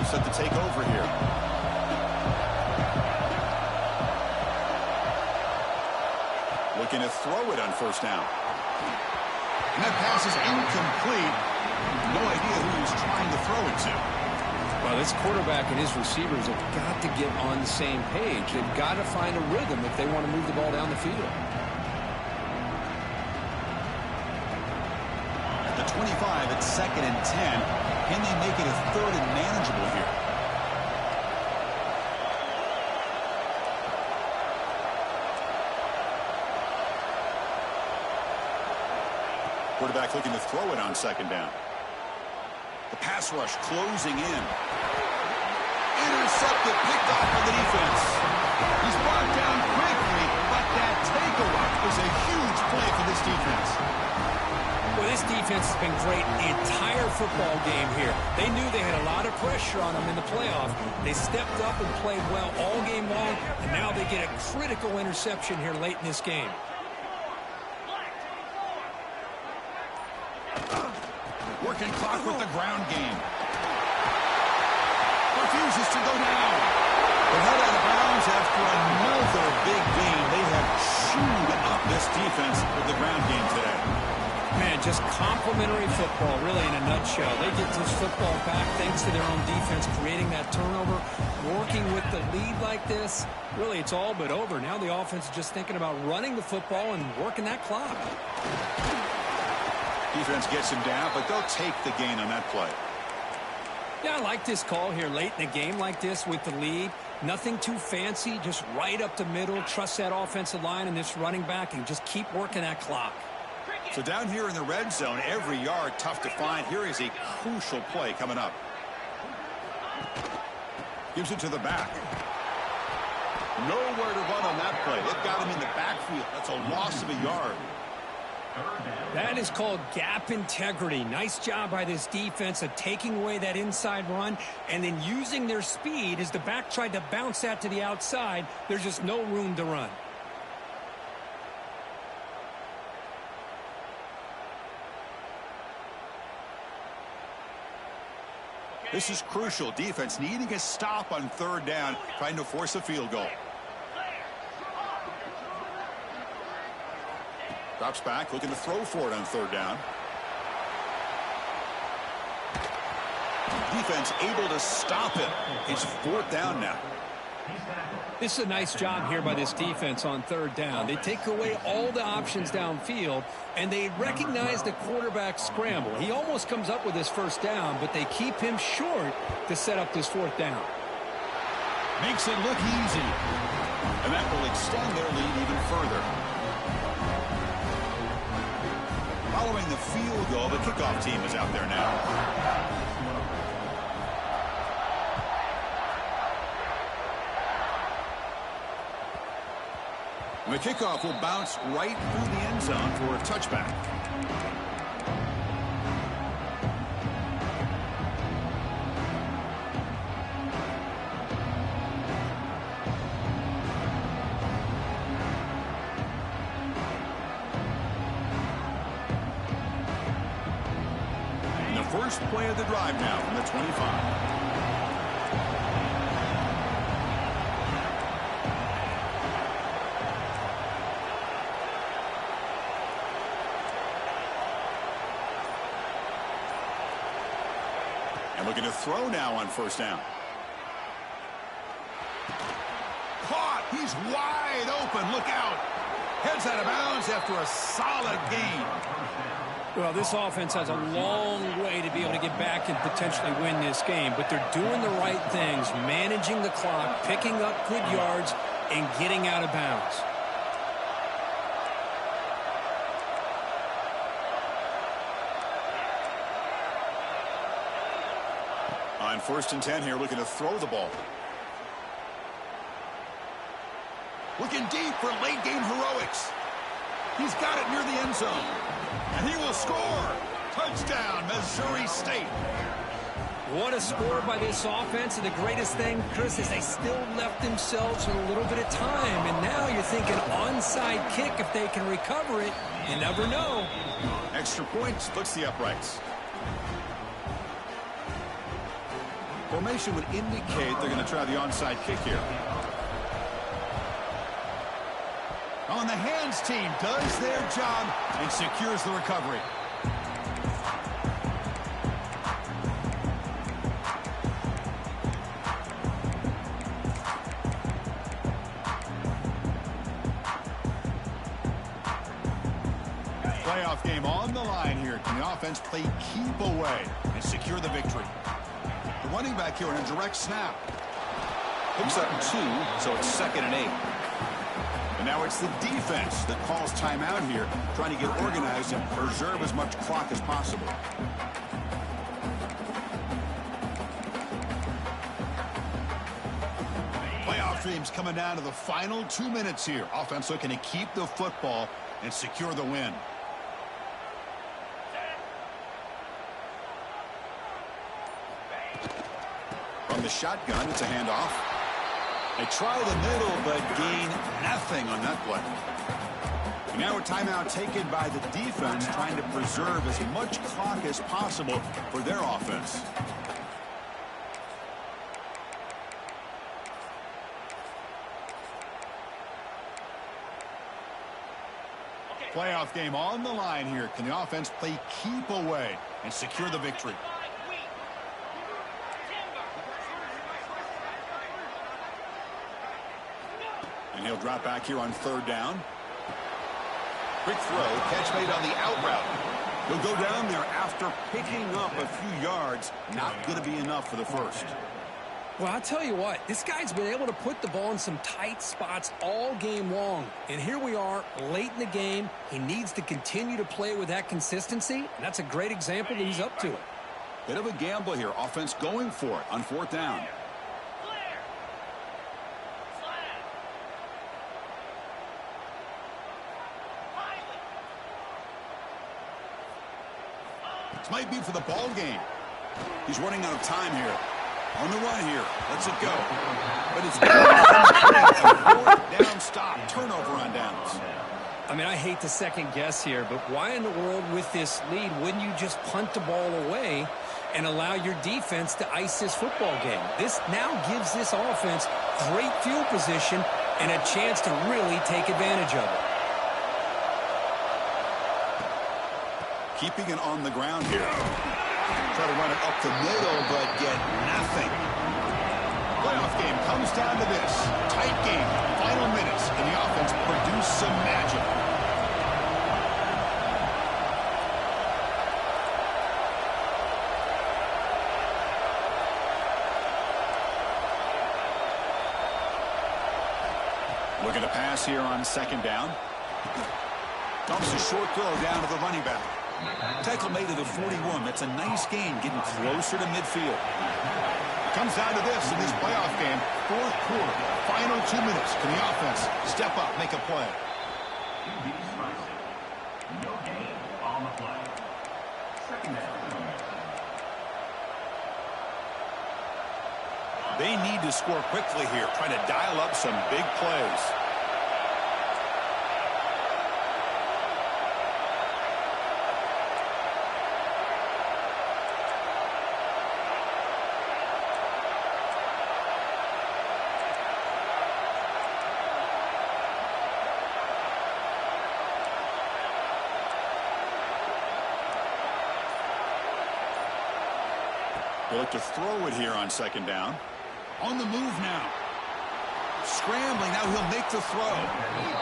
Set to take over here. Looking to throw it on 1st down. And that pass is incomplete. No idea who he was trying to throw it to. Well, this quarterback and his receivers have got to get on the same page. They've got to find a rhythm if they want to move the ball down the field. At the 25, it's 2nd and 10. Can they make it a 3rd and manageable here? Quarterback looking to throw it on 2nd down. The pass rush closing in. Intercepted, picked off by the defense. He's brought down quickly, but that takeaway is a huge play for this defense. Well, This defense has been great the entire football game here. They knew they had a lot of pressure on them in the playoff. They stepped up and played well all game long, and now they get a critical interception here late in this game. Working clock with the ground game. Refuses to go down. They're held out of bounds after another big gain. They have chewed up this defense with the ground game today. Man, just complimentary football, really, in a nutshell. They get this football back thanks to their own defense, creating that turnover, working with the lead like this. Really, it's all but over. Now the offense is just thinking about running the football and working that clock. Defense gets him down, but they'll take the gain on that play. Yeah, I like this call here late in the game like this with the lead. Nothing too fancy, just right up the middle. Trust that offensive line and this running back and just keep working that clock. So down here in the red zone, every yard tough to find. Here is a crucial play coming up. Gives it to the back. Nowhere to run on that play. They've got him in the backfield. That's a loss of a yard. That is called gap integrity. Nice job by this defense of taking away that inside run and then using their speed as the back tried to bounce that to the outside. There's just no room to run. This is crucial. Defense needing a stop on third down, trying to force a field goal. Drops back, looking to throw for it on third down. Defense able to stop it. It's fourth down now. This is a nice job here by this defense on third down. They take away all the options downfield, and they recognize the quarterback scramble. He almost comes up with his first down, but they keep him short to set up this fourth down. Makes it look easy. And that will extend their lead even further. Following the field goal, the kickoff team is out there now. And the kickoff will bounce right through the end zone for a touchback. And the first play of the drive now from the 25. Looking to throw now on first down. Caught. He's wide open. Look out. Heads out of bounds after a solid gain. Well, this offense has a long way to be able to get back and potentially win this game, but they're doing the right things, managing the clock, picking up good yards, and getting out of bounds. On first and 10 here, looking to throw the ball. Looking deep for late game heroics. He's got it near the end zone. And he will score. Touchdown, Missouri State. What a score by this offense. And the greatest thing, Chris, is they still left themselves with a little bit of time. And now you're thinking onside kick if they can recover it. You never know. Extra point splits the uprights. Formation would indicate they're going to try the onside kick here. On the hands team does their job and secures the recovery. Playoff game on the line here. Can the offense play keep away and secure the victory? The running back here in a direct snap. Picks up 2, so it's 2nd and 8. And now it's the defense that calls timeout here, trying to get organized and preserve as much clock as possible. Playoff dreams coming down to the final 2 minutes here. Offense looking to keep the football and secure the win. From the shotgun, it's a handoff. They try the middle, but gain nothing on that play. And now a timeout taken by the defense, trying to preserve as much clock as possible for their offense. Playoff game on the line here. Can the offense play keep away and secure the victory? And he'll drop back here on third down. Quick throw, catch made on the out route. He'll go down there after picking up a few yards. Not going to be enough for the first. Well, I'll tell you what, this guy's been able to put the ball in some tight spots all game long. And here we are, late in the game. He needs to continue to play with that consistency, and that's a great example that he's up to it. Bit of a gamble here. Offense going for it on fourth down. This might be for the ball game. He's running out of time here. On the run here. Lets it go. But it's fourth down stop. Turnover on downs. I mean, I hate to second guess here, but why in the world with this lead wouldn't you just punt the ball away and allow your defense to ice this football game? This now gives this offense great field position and a chance to really take advantage of it. Keeping it on the ground here. Try to run it up the middle, but get nothing. Playoff game comes down to this. Tight game. Final minutes, and the offense produced some magic. Looking to pass here on second down. Dumps a short throw down to the running back. Tackle made to the 41. That's a nice gain, getting closer to midfield. It comes down to this in this playoff game. Fourth quarter, final 2 minutes. Can the offense step up, make a play? No gain on the play. Second down. They need to score quickly here, trying to dial up some big plays. They look to throw it here on second down. On the move now. Scrambling. Now he'll make the throw.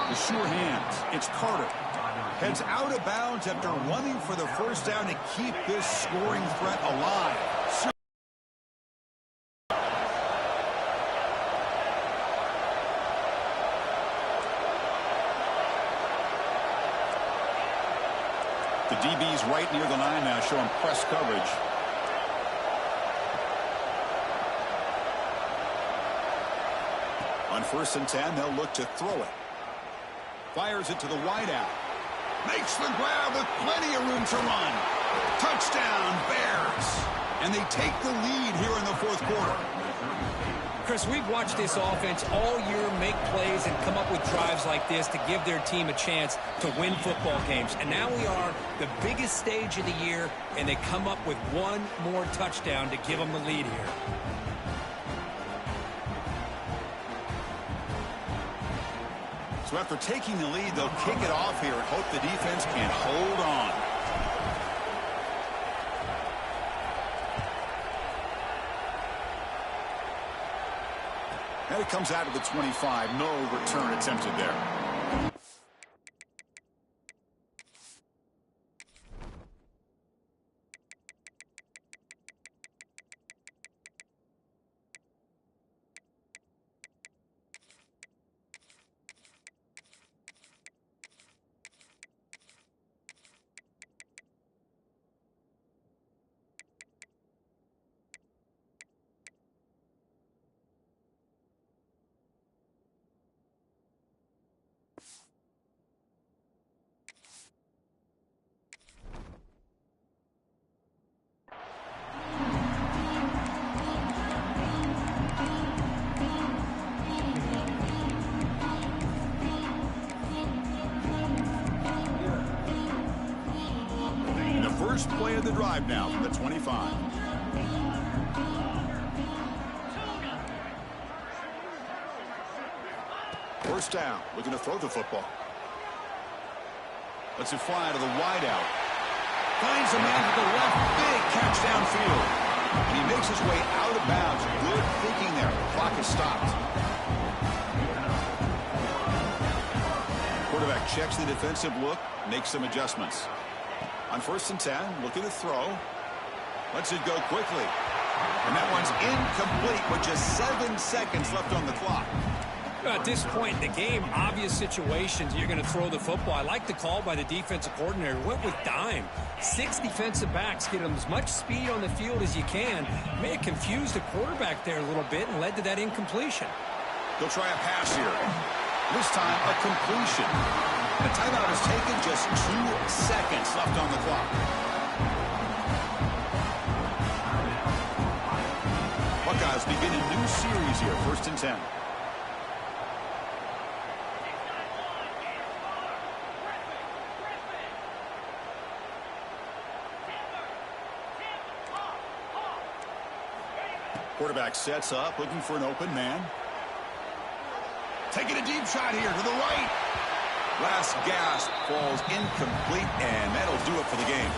The sure hands. It's Carter. Heads out of bounds after running for the first down to keep this scoring threat alive. The DB's right near the line now, showing press coverage. On 1st and 10, they'll look to throw it. Fires it to the wideout. Makes the grab with plenty of room to run. Touchdown, Bears. And they take the lead here in the fourth quarter. Chris, we've watched this offense all year make plays and come up with drives like this to give their team a chance to win football games. And now we are the biggest stage of the year, and they come up with one more touchdown to give them the lead here. So after taking the lead, they'll kick it off here and hope the defense can hold on. And it comes out of the 25. No return attempted there. play of the drive now from the 25. First down, looking to throw the football. Lets it fly to the wideout. Finds a man to the left, big catch downfield. And he makes his way out of bounds. Good thinking there. The clock is stopped. Quarterback checks the defensive look, makes some adjustments. On 1st and 10, looking to throw. Lets it go quickly. And that one's incomplete with just 7 seconds left on the clock. At this point in the game, obvious situations, you're going to throw the football. I like the call by the defensive coordinator. Went with dime. 6 defensive backs, get them as much speed on the field as you can. May have confused the quarterback there a little bit and led to that incompletion. They'll try a pass here. This time, a completion. The timeout is taken, just 2 seconds left on the clock. Buckeyes begin a new series here, 1st and 10. Quarterback sets up, looking for an open man. Taking a deep shot here to the right. Last gasp falls incomplete, and that'll do it for the game.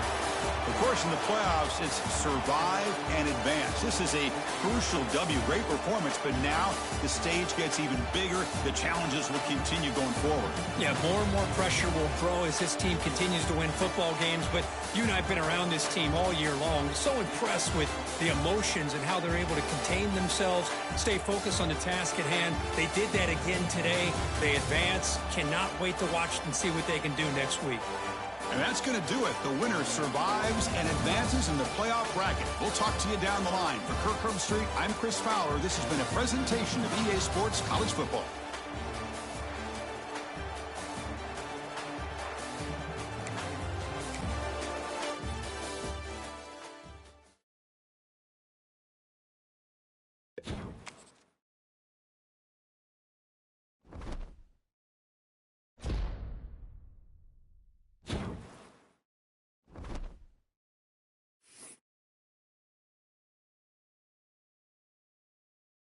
Of course, in the playoffs, it's survive and advance. This is a crucial W. Great performance, but now the stage gets even bigger. The challenges will continue going forward. Yeah, more and more pressure will grow as this team continues to win football games, but you and I have been around this team all year long. So impressed with the emotions and how they're able to contain themselves, stay focused on the task at hand. They did that again today. They advance. Cannot wait to watch and see what they can do next week. And that's going to do it. The winner survives and advances in the playoff bracket. We'll talk to you down the line. For Kirk Herbstreit, I'm Chris Fowler. This has been a presentation of EA Sports College Football.